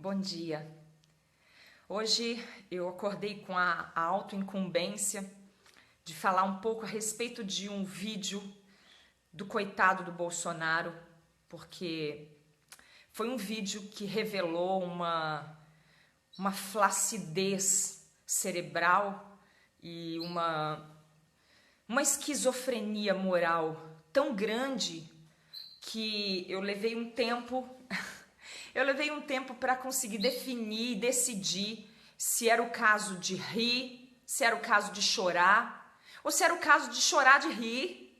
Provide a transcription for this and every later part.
Bom dia. Hoje eu acordei com a autoincumbência de falar um pouco a respeito de um vídeo do coitado do Bolsonaro, porque foi um vídeo que revelou uma flacidez cerebral e uma esquizofrenia moral tão grande que eu levei um tempo para conseguir definir e decidir se era o caso de rir, se era o caso de chorar, ou se era o caso de chorar de rir,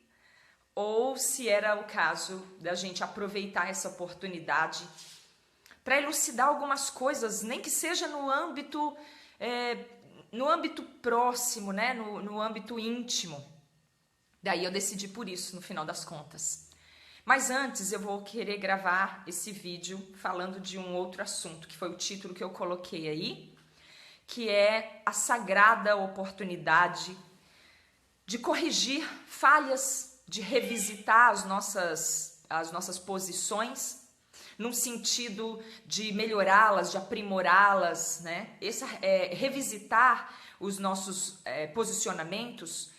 ou se era o caso da gente aproveitar essa oportunidade para elucidar algumas coisas, nem que seja no âmbito próximo, né? no âmbito íntimo. Daí eu decidi por isso, no final das contas. Mas antes eu vou querer gravar esse vídeo falando de um outro assunto, que foi o título que eu coloquei aí, que é a sagrada oportunidade de corrigir falhas, de revisitar as nossas posições, num sentido de melhorá-las, de aprimorá-las, né? Revisitar os nossos posicionamentos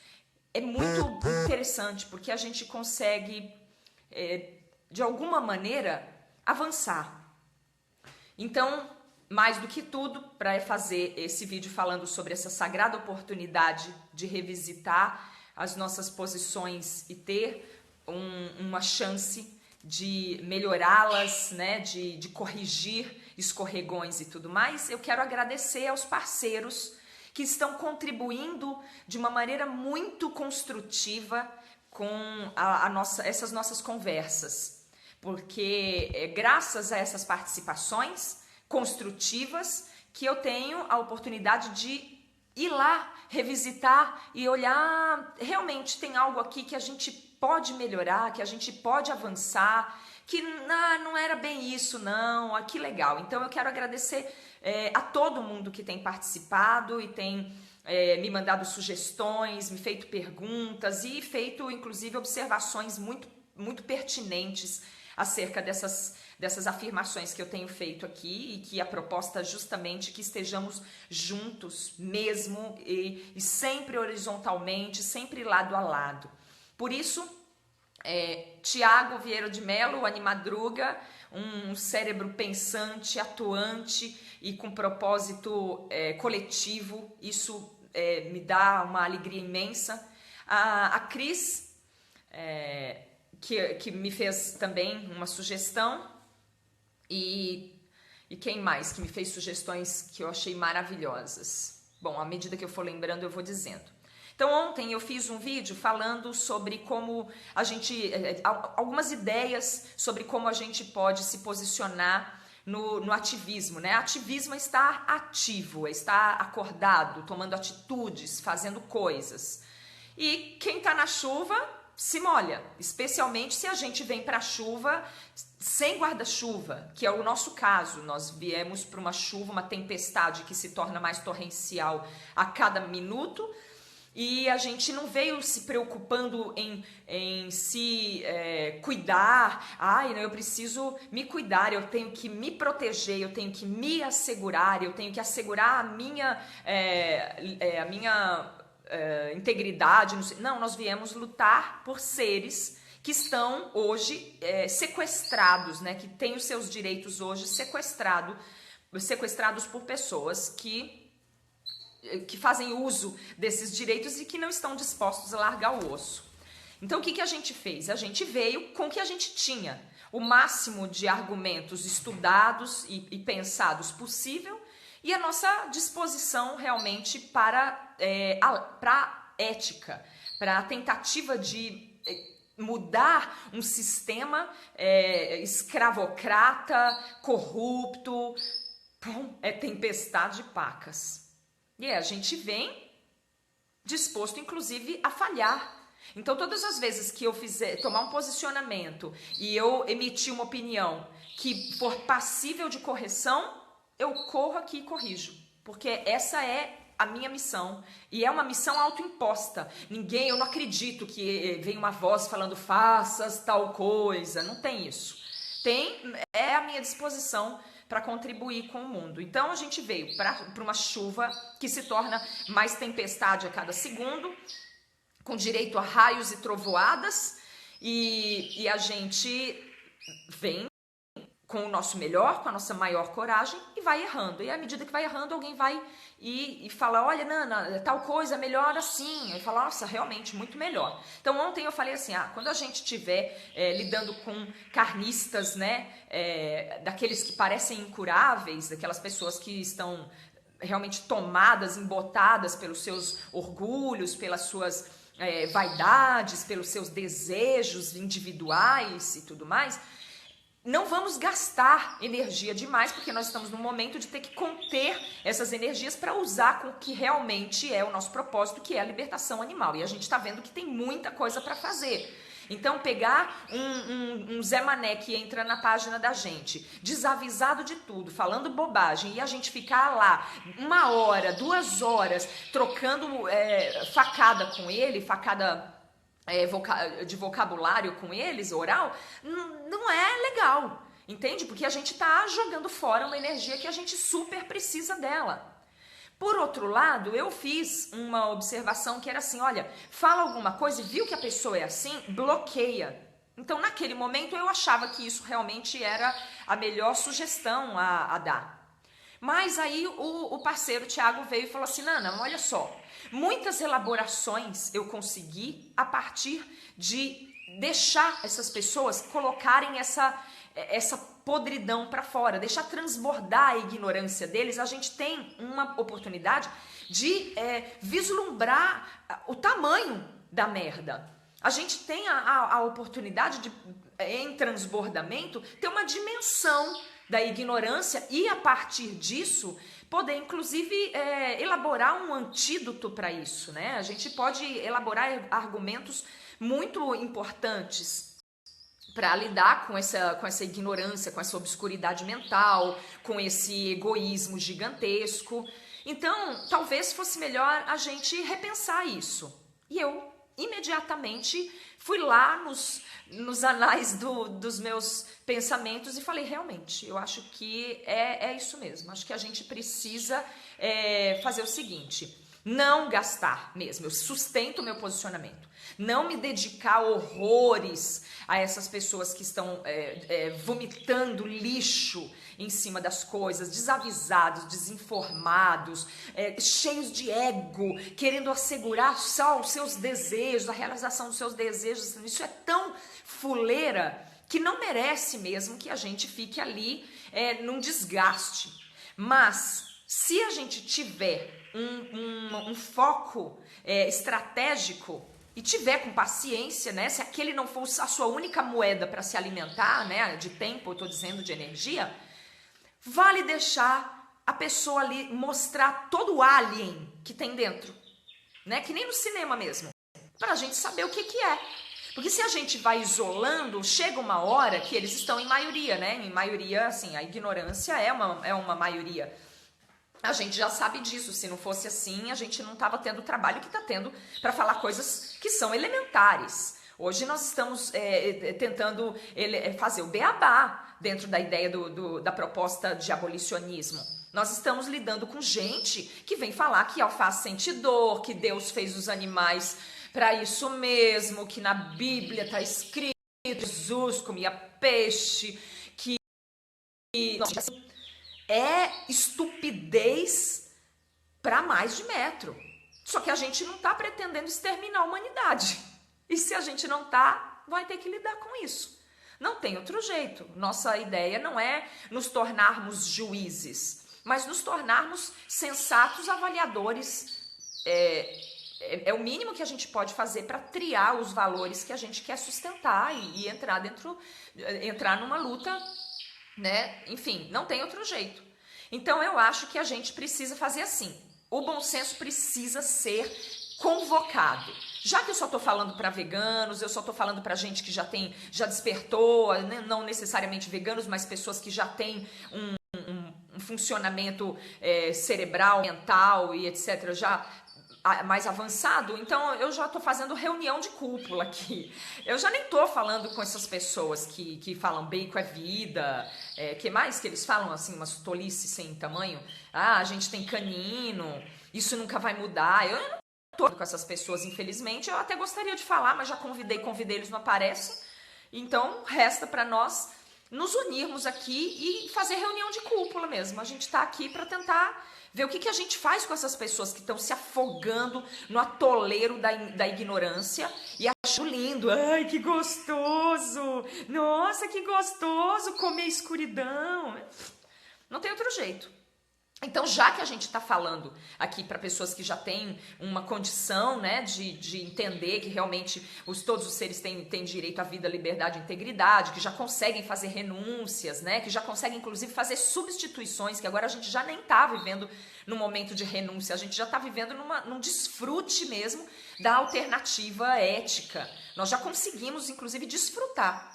é muito interessante, porque a gente consegue de alguma maneira avançar. Então, mais do que tudo, para fazer esse vídeo falando sobre essa sagrada oportunidade de revisitar as nossas posições e ter uma chance de melhorá-las, né, de corrigir escorregões e tudo mais, eu quero agradecer aos parceiros que estão contribuindo de uma maneira muito construtiva com essas nossas conversas, porque graças a essas participações construtivas que eu tenho a oportunidade de ir lá, revisitar e olhar, realmente tem algo aqui que a gente pode melhorar, que a gente pode avançar, que não era bem isso não, que legal. Então eu quero agradecer a todo mundo que tem participado e tem me mandado sugestões, me feito perguntas e feito inclusive observações muito, muito pertinentes acerca dessas afirmações que eu tenho feito aqui, e que a proposta é justamente que estejamos juntos mesmo e sempre horizontalmente, sempre lado a lado. Por isso, Tiago Vieira de Mello, o Animadruga, um cérebro pensante, atuante e com propósito coletivo, isso me dá uma alegria imensa. A Cris, que me fez também uma sugestão, e quem mais que me fez sugestões que eu achei maravilhosas? Bom, à medida que eu for lembrando eu vou dizendo. Então ontem eu fiz um vídeo falando sobre como a gente, algumas ideias sobre como a gente pode se posicionar no ativismo, né? Ativismo é estar ativo, é estar acordado, tomando atitudes, fazendo coisas. E quem tá na chuva se molha, especialmente se a gente vem para a chuva sem guarda-chuva, que é o nosso caso. Nós viemos para uma chuva, uma tempestade que se torna mais torrencial a cada minuto, e a gente não veio se preocupando em se cuidar. Eu preciso me cuidar, eu tenho que me proteger, eu tenho que me assegurar, eu tenho que assegurar a minha integridade. Não, nós viemos lutar por seres que estão hoje sequestrados, né? Que têm os seus direitos hoje sequestrados por pessoas que fazem uso desses direitos e que não estão dispostos a largar o osso. Então o que a gente fez? A gente veio com o que a gente tinha, o máximo de argumentos estudados e pensados possível, e a nossa disposição realmente para a ética, para a tentativa de mudar um sistema escravocrata, corrupto. É tempestade de pacas. E a gente vem disposto, inclusive, a falhar. Então, todas as vezes que eu tomar um posicionamento e eu emitir uma opinião que for passível de correção, eu corro aqui e corrijo. Porque essa é a minha missão. E é uma missão autoimposta. Eu não acredito que venha uma voz falando faças tal coisa. Não tem isso. é à minha disposição para contribuir com o mundo. Então a gente veio para uma chuva que se torna mais tempestade a cada segundo, com direito a raios e trovoadas, e a gente vem com o nosso melhor, com a nossa maior coragem e vai errando. E à medida que vai errando, alguém vai e fala, olha, Nana, tal coisa é melhor assim. E fala, nossa, realmente, muito melhor. Então ontem eu falei assim, quando a gente estiver lidando com carnistas, né, daqueles que parecem incuráveis, daquelas pessoas que estão realmente tomadas, embotadas pelos seus orgulhos, pelas suas vaidades, pelos seus desejos individuais e tudo mais, não vamos gastar energia demais, porque nós estamos num momento de ter que conter essas energias para usar com o que realmente é o nosso propósito, que é a libertação animal. E a gente está vendo que tem muita coisa para fazer. Então, pegar um Zé Mané que entra na página da gente, desavisado de tudo, falando bobagem, e a gente ficar lá 1 hora, 2 horas, trocando facada com ele, facada de vocabulário com eles, oral, não é legal, entende? Porque a gente tá jogando fora uma energia que a gente super precisa dela. Por outro lado, eu fiz uma observação que era assim, olha, fala alguma coisa e viu que a pessoa é assim, bloqueia. Então, naquele momento, eu achava que isso realmente era a melhor sugestão a dar. Mas aí o parceiro Thiago veio e falou assim, Nana, olha só, muitas elaborações eu consegui a partir de deixar essas pessoas colocarem essa podridão para fora, deixar transbordar a ignorância deles. A gente tem uma oportunidade de vislumbrar o tamanho da merda. A gente tem a oportunidade de, em transbordamento, ter uma dimensão da ignorância e, a partir disso, poder, inclusive, elaborar um antídoto para isso, né? A gente pode elaborar argumentos muito importantes para lidar com essa ignorância, com essa obscuridade mental, com esse egoísmo gigantesco. Então, talvez fosse melhor a gente repensar isso. E eu, imediatamente, fui lá nos anais dos meus pensamentos e falei, realmente, eu acho que é isso mesmo. Acho que a gente precisa fazer o seguinte, não gastar mesmo, eu sustento o meu posicionamento, não me dedicar horrores a essas pessoas que estão vomitando lixo em cima das coisas, desavisados, desinformados, cheios de ego, querendo assegurar só os seus desejos, a realização dos seus desejos. Isso é tão fuleira que não merece mesmo que a gente fique ali num desgaste. Mas se a gente tiver um foco estratégico e tiver com paciência, né? Se aquele não for a sua única moeda para se alimentar, né? De tempo, eu estou dizendo, de energia, vale deixar a pessoa ali mostrar todo o alien que tem dentro, né? Que nem no cinema mesmo, para a gente saber o que é. Porque se a gente vai isolando, chega uma hora que eles estão em maioria, né? Em maioria, assim, a ignorância é uma maioria. A gente já sabe disso, se não fosse assim, a gente não estava tendo o trabalho que está tendo para falar coisas que são elementares. Hoje nós estamos tentando fazer o beabá dentro da ideia da proposta de abolicionismo. Nós estamos lidando com gente que vem falar que alface sente dor, que Deus fez os animais para isso mesmo, que na Bíblia está escrito que Jesus comia peixe, que... estupidez para mais de metro. Só que a gente não está pretendendo exterminar a humanidade. E se a gente não está, vai ter que lidar com isso. Não tem outro jeito. Nossa ideia não é nos tornarmos juízes, mas nos tornarmos sensatos avaliadores. É o mínimo que a gente pode fazer para triar os valores que a gente quer sustentar e entrar numa luta, né? Enfim, não tem outro jeito. Então eu acho que a gente precisa fazer assim. O bom senso precisa ser convocado. Já que eu só estou falando para veganos, eu só estou falando para gente que já despertou, né? Não necessariamente veganos, mas pessoas que já têm um funcionamento cerebral, mental e etc. já mais avançado, então eu já tô fazendo reunião de cúpula aqui. Eu já nem tô falando com essas pessoas que falam bacon é vida, que mais que eles falam assim, umas tolices sem tamanho. Ah, a gente tem canino, isso nunca vai mudar. Eu não tô com essas pessoas, infelizmente. Eu até gostaria de falar, mas já convidei, eles não aparecem. Então, resta para nós nos unirmos aqui e fazer reunião de cúpula mesmo. A gente tá aqui para tentar ver o que a gente faz com essas pessoas que estão se afogando no atoleiro da ignorância e achando lindo. Ai, que gostoso! Nossa, que gostoso comer escuridão! Não tem outro jeito. Então, já que a gente está falando aqui para pessoas que já têm uma condição, né, de entender que realmente todos os seres têm direito à vida, liberdade e integridade, que já conseguem fazer renúncias, né, que já conseguem inclusive fazer substituições, que agora a gente já nem está vivendo no momento de renúncia, a gente já está vivendo num desfrute mesmo da alternativa ética. Nós já conseguimos inclusive desfrutar.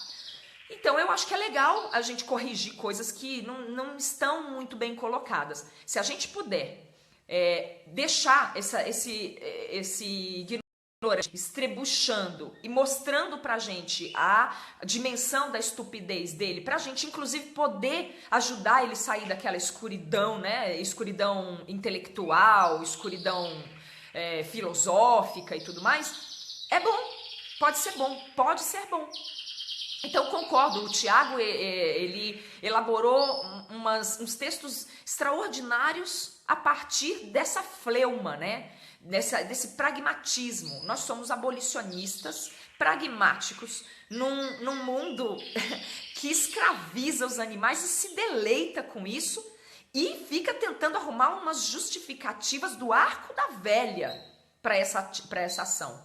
Então, eu acho que é legal a gente corrigir coisas que não estão muito bem colocadas. Se a gente puder deixar esse ignorante estrebuchando e mostrando pra gente a dimensão da estupidez dele, pra gente, inclusive, poder ajudar ele a sair daquela escuridão, né? Escuridão intelectual, escuridão filosófica e tudo mais, é bom. Pode ser bom, pode ser bom. Então, concordo, o Tiago, ele elaborou uns textos extraordinários a partir dessa fleuma, né? Desse pragmatismo. Nós somos abolicionistas, pragmáticos, num mundo que escraviza os animais e se deleita com isso e fica tentando arrumar umas justificativas do arco da velha para essa ação.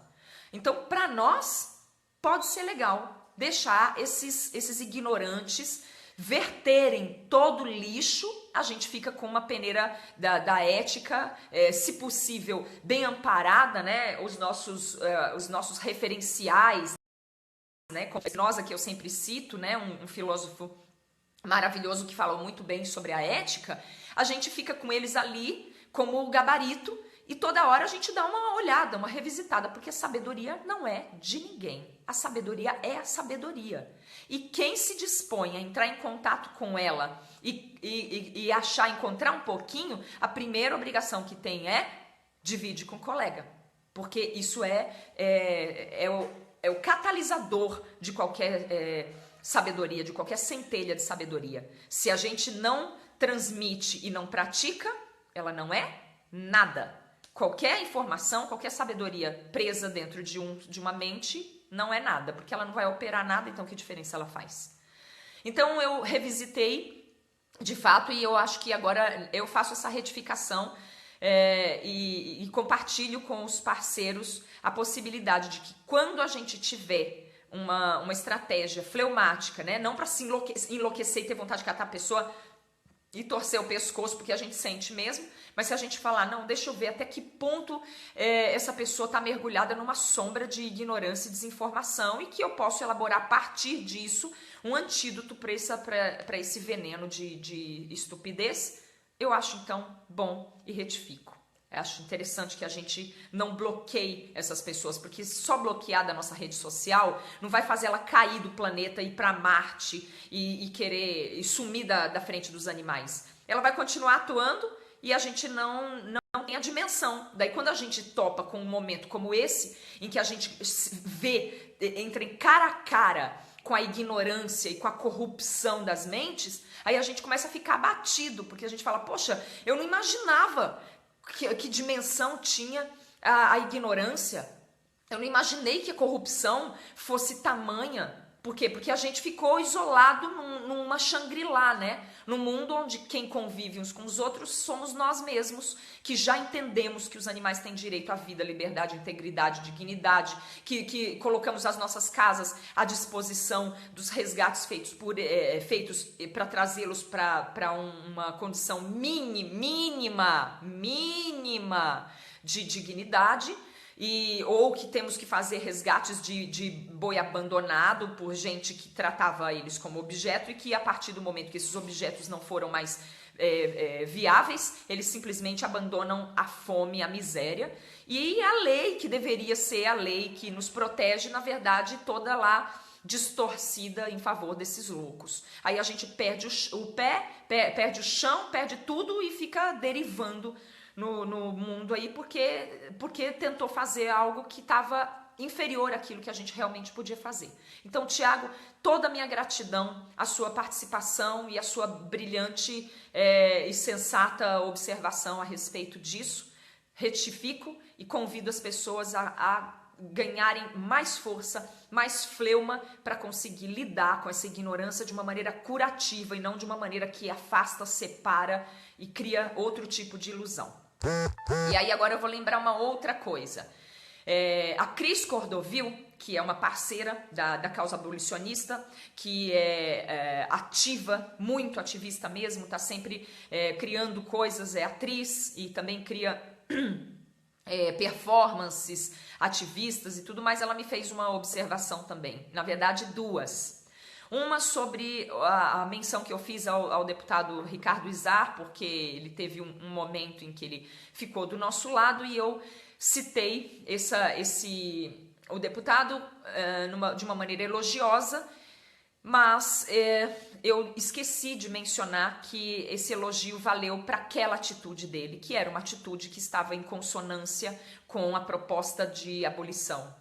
Então, para nós, pode ser legal deixar esses ignorantes verterem todo o lixo. A gente fica com uma peneira da ética, se possível, bem amparada, né? Os nossos referenciais, né? Como Spinoza, que eu sempre cito, né? Um filósofo maravilhoso que fala muito bem sobre a ética. A gente fica com eles ali como gabarito e toda hora a gente dá uma olhada, uma revisitada, porque a sabedoria não é de ninguém. A sabedoria é a sabedoria. E quem se dispõe a entrar em contato com ela e encontrar um pouquinho, a primeira obrigação que tem é divide com o colega. Porque isso é o catalisador de qualquer sabedoria, de qualquer centelha de sabedoria. Se a gente não transmite e não pratica, ela não é nada. Qualquer informação, qualquer sabedoria presa dentro de uma mente não é nada, porque ela não vai operar nada, então que diferença ela faz? Então eu revisitei, de fato, e eu acho que agora eu faço essa retificação e compartilho com os parceiros a possibilidade de que quando a gente tiver uma estratégia fleumática, né, não para se enlouquecer e ter vontade de catar a pessoa e torcer o pescoço, porque a gente sente mesmo, mas se a gente falar, não, deixa eu ver até que ponto essa pessoa está mergulhada numa sombra de ignorância e desinformação e que eu posso elaborar a partir disso um antídoto para esse veneno de estupidez, eu acho então bom e retifico. Eu acho interessante que a gente não bloqueie essas pessoas, porque só bloquear da nossa rede social não vai fazer ela cair do planeta e ir para Marte e querer sumir da frente dos animais. Ela vai continuar atuando e a gente não tem a dimensão. Daí quando a gente topa com um momento como esse, em que a gente entra em cara a cara com a ignorância e com a corrupção das mentes, aí a gente começa a ficar abatido, porque a gente fala, poxa, eu não imaginava que dimensão tinha a ignorância. Eu não imaginei que a corrupção fosse tamanha. Por quê? Porque a gente ficou isolado numa Shangri-La, né? Num mundo onde quem convive uns com os outros somos nós mesmos, que já entendemos que os animais têm direito à vida, liberdade, integridade, dignidade, que colocamos as nossas casas à disposição dos resgates feitos para trazê-los para uma condição mínima de dignidade. Ou que temos que fazer resgates de boi abandonado por gente que tratava eles como objeto e que a partir do momento que esses objetos não foram mais viáveis, eles simplesmente abandonam a fome, a miséria, e a lei que deveria ser a lei que nos protege, na verdade, toda lá distorcida em favor desses loucos. Aí a gente perde o pé, perde o chão, perde tudo e fica derivando no mundo aí porque tentou fazer algo que estava inferior àquilo que a gente realmente podia fazer. Então, Tiago, toda a minha gratidão à sua participação e à sua brilhante e sensata observação a respeito disso. Retifico e convido as pessoas a ganharem mais força, mais fleuma para conseguir lidar com essa ignorância de uma maneira curativa e não de uma maneira que afasta, separa e cria outro tipo de ilusão. E aí agora eu vou lembrar uma outra coisa. A Cris Cordovil, que é uma parceira da causa abolicionista, que é ativa, muito ativista mesmo, está sempre criando coisas, é atriz e também cria performances ativistas e tudo mais. Ela me fez uma observação também, na verdade duas. Uma sobre a menção que eu fiz ao deputado Ricardo Izar, porque ele teve um momento em que ele ficou do nosso lado e eu citei o deputado de uma maneira elogiosa, mas eu esqueci de mencionar que esse elogio valeu para aquela atitude dele, que era uma atitude que estava em consonância com a proposta de abolição,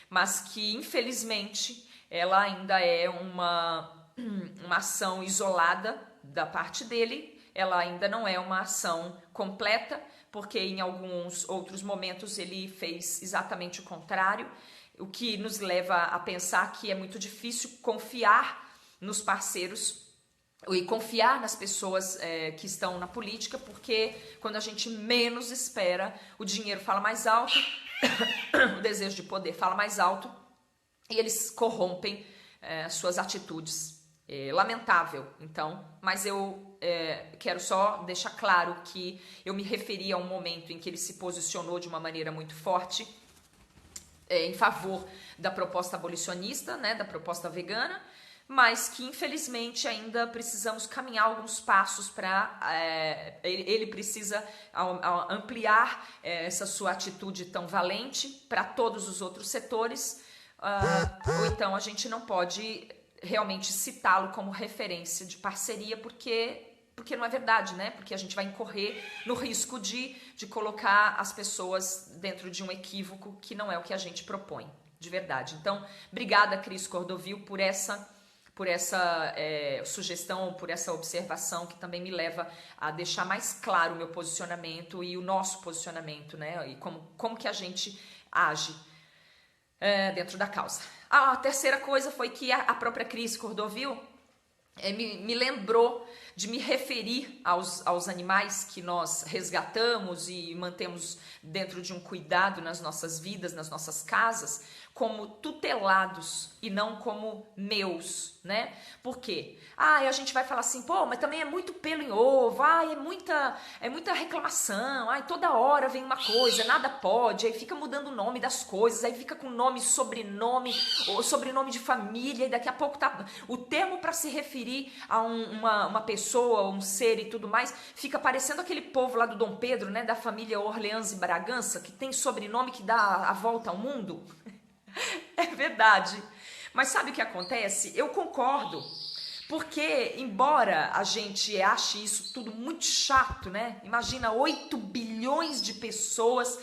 mas que infelizmente ela ainda é uma ação isolada da parte dele, ela ainda não é uma ação completa, porque em alguns outros momentos ele fez exatamente o contrário, o que nos leva a pensar que é muito difícil confiar nos parceiros e confiar nas pessoas que estão na política, porque quando a gente menos espera, o dinheiro fala mais alto, o desejo de poder fala mais alto e eles corrompem suas atitudes. Lamentável, então, mas eu quero só deixar claro que eu me referi a um momento em que ele se posicionou de uma maneira muito forte em favor da proposta abolicionista, né, da proposta vegana, mas que infelizmente ainda precisamos caminhar alguns passos para ele precisa ampliar essa sua atitude tão valente para todos os outros setores, ou então a gente não pode realmente citá-lo como referência de parceria, porque não é verdade, né? Porque a gente vai incorrer no risco de colocar as pessoas dentro de um equívoco que não é o que a gente propõe, de verdade. Então, obrigada, Cris Cordovil, por essa sugestão, por essa observação que também me leva a deixar mais claro o meu posicionamento e o nosso posicionamento, né? E como que a gente age dentro da causa. A terceira coisa foi que a própria Cris Cordovil me lembrou de me referir aos animais que nós resgatamos e mantemos dentro de um cuidado nas nossas vidas, nas nossas casas, como tutelados e não como meus, né? Por quê? A gente vai falar assim, pô, mas também é muito pelo em ovo, é muita reclamação, toda hora vem uma coisa, nada pode, aí fica mudando o nome das coisas, aí fica com nome, sobrenome, ou sobrenome de família, e daqui a pouco tá o termo para se referir a uma pessoa, um ser e tudo mais, fica parecendo aquele povo lá do Dom Pedro, né, da família Orleans e Bragança, que tem sobrenome que dá a volta ao mundo. É verdade. Mas sabe o que acontece? Eu concordo. Porque, embora a gente ache isso tudo muito chato, né? Imagina 8 bilhões de pessoas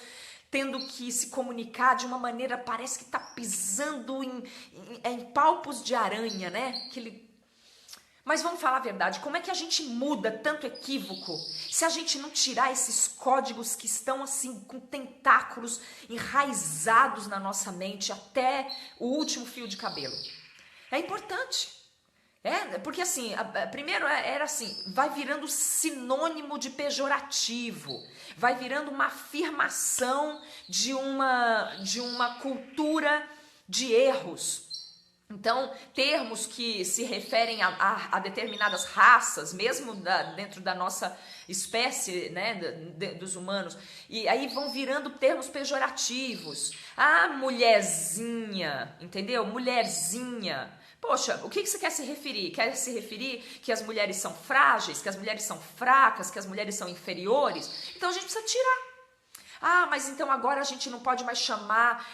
tendo que se comunicar de uma maneira, parece que tá pisando em palpos de aranha, né? Mas vamos falar a verdade, como é que a gente muda tanto equívoco se a gente não tirar esses códigos que estão assim com tentáculos enraizados na nossa mente até o último fio de cabelo? É importante. Porque assim, primeiro era assim, vai virando sinônimo de pejorativo, vai virando uma afirmação de uma cultura de erros. Então, termos que se referem a determinadas raças, mesmo dentro da nossa espécie, né, dos humanos, e aí vão virando termos pejorativos. Mulherzinha, entendeu? Mulherzinha. Poxa, o que você quer se referir? Quer se referir que as mulheres são frágeis, que as mulheres são fracas, que as mulheres são inferiores? Então a gente precisa tirar. Ah, mas então agora a gente não pode mais chamar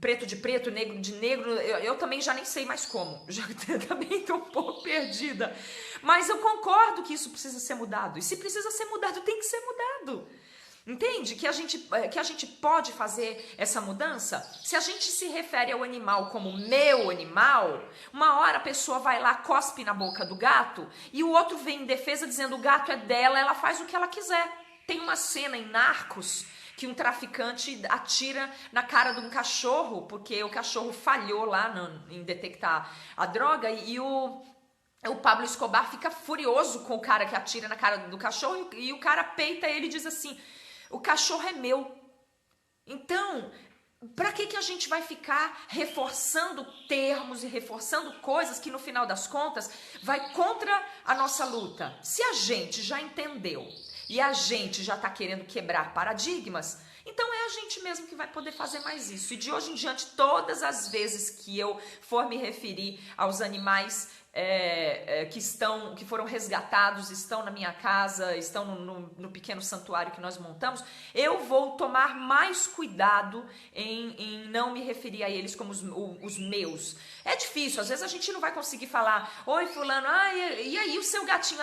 preto de preto, negro de negro. Eu também já nem sei mais como. Já também estou um pouco perdida. Mas eu concordo que isso precisa ser mudado. E se precisa ser mudado, tem que ser mudado. Entende? Que a gente pode fazer essa mudança? Se a gente se refere ao animal como meu animal, uma hora a pessoa vai lá, cospe na boca do gato e o outro vem em defesa dizendo o gato é dela, ela faz o que ela quiser. Tem uma cena em Narcos que um traficante atira na cara de um cachorro porque o cachorro falhou lá em detectar a droga e o Pablo Escobar fica furioso com o cara que atira na cara do cachorro e o cara peita ele e diz assim: o cachorro é meu. Então, para que a gente vai ficar reforçando termos e reforçando coisas que no final das contas vai contra a nossa luta? Se a gente já entendeu e a gente já está querendo quebrar paradigmas, então é a gente mesmo que vai poder fazer mais isso. E de hoje em diante, todas as vezes que eu for me referir aos animais que foram resgatados, estão na minha casa, estão no pequeno santuário que nós montamos, eu vou tomar mais cuidado em não me referir a eles como os meus. É difícil, às vezes a gente não vai conseguir falar: oi fulano, e aí o seu gatinho?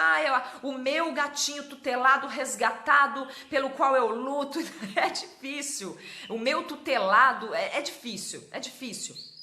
O meu gatinho tutelado, resgatado, pelo qual eu luto. É difícil, o meu tutelado é difícil,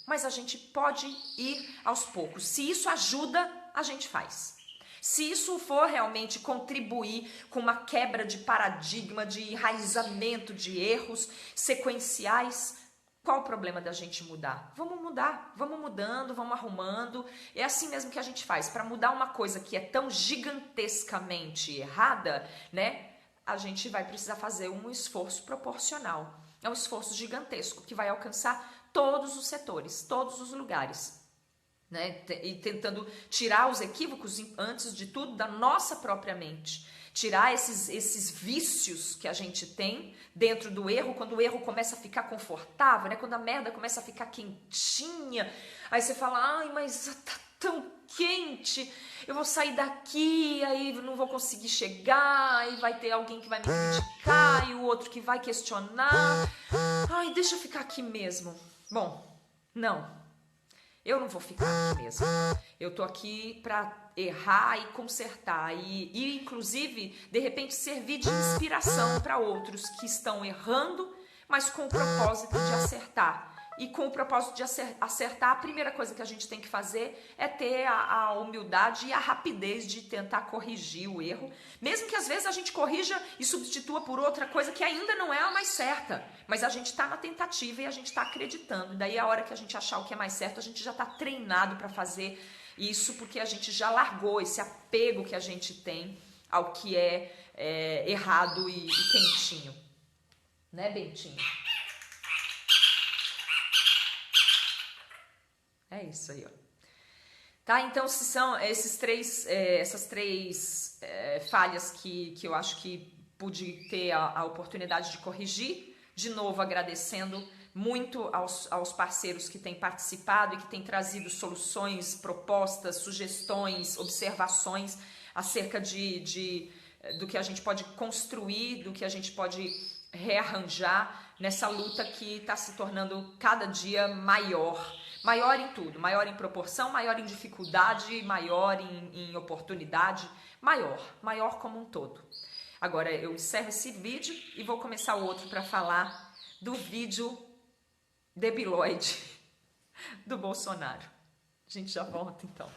mas a gente pode ir aos poucos. Se isso ajuda, a gente faz. Se isso for realmente contribuir com uma quebra de paradigma, de enraizamento de erros sequenciais, qual o problema da gente mudar? Vamos mudar, vamos mudando, vamos arrumando. É assim mesmo que a gente faz. Para mudar uma coisa que é tão gigantescamente errada, né? A gente vai precisar fazer um esforço proporcional. É um esforço gigantesco que vai alcançar todos os setores, todos os lugares, né? E tentando tirar os equívocos, antes de tudo, da nossa própria mente. Tirar esses vícios que a gente tem dentro do erro, quando o erro começa a ficar confortável, né? Quando a merda começa a ficar quentinha, aí você fala: ai, mas tá tão quente, eu vou sair daqui, aí não vou conseguir chegar, aí vai ter alguém que vai me criticar e o outro que vai questionar. Ai, deixa eu ficar aqui mesmo. Bom, não, eu não vou ficar aqui mesmo. Eu tô aqui para errar e consertar e inclusive, de repente, servir de inspiração para outros que estão errando, mas com o propósito de acertar. E com o propósito de acertar, a primeira coisa que a gente tem que fazer é ter a humildade e a rapidez de tentar corrigir o erro, mesmo que às vezes a gente corrija e substitua por outra coisa que ainda não é a mais certa, mas a gente está na tentativa e a gente está acreditando. E daí a hora que a gente achar o que é mais certo, a gente já está treinado para fazer isso, porque a gente já largou esse apego que a gente tem ao que é errado e quentinho. Né, Bentinho? É isso aí, ó. Tá, então se são essas três falhas que eu acho que pude ter a oportunidade de corrigir, de novo agradecendo muito aos parceiros que têm participado e que têm trazido soluções, propostas, sugestões, observações acerca do que a gente pode construir, do que a gente pode rearranjar nessa luta que está se tornando cada dia maior. Maior em tudo, maior em proporção, maior em dificuldade, maior em oportunidade, maior como um todo. Agora eu encerro esse vídeo e vou começar o outro para falar do vídeo debilóide do Bolsonaro. A gente já volta então.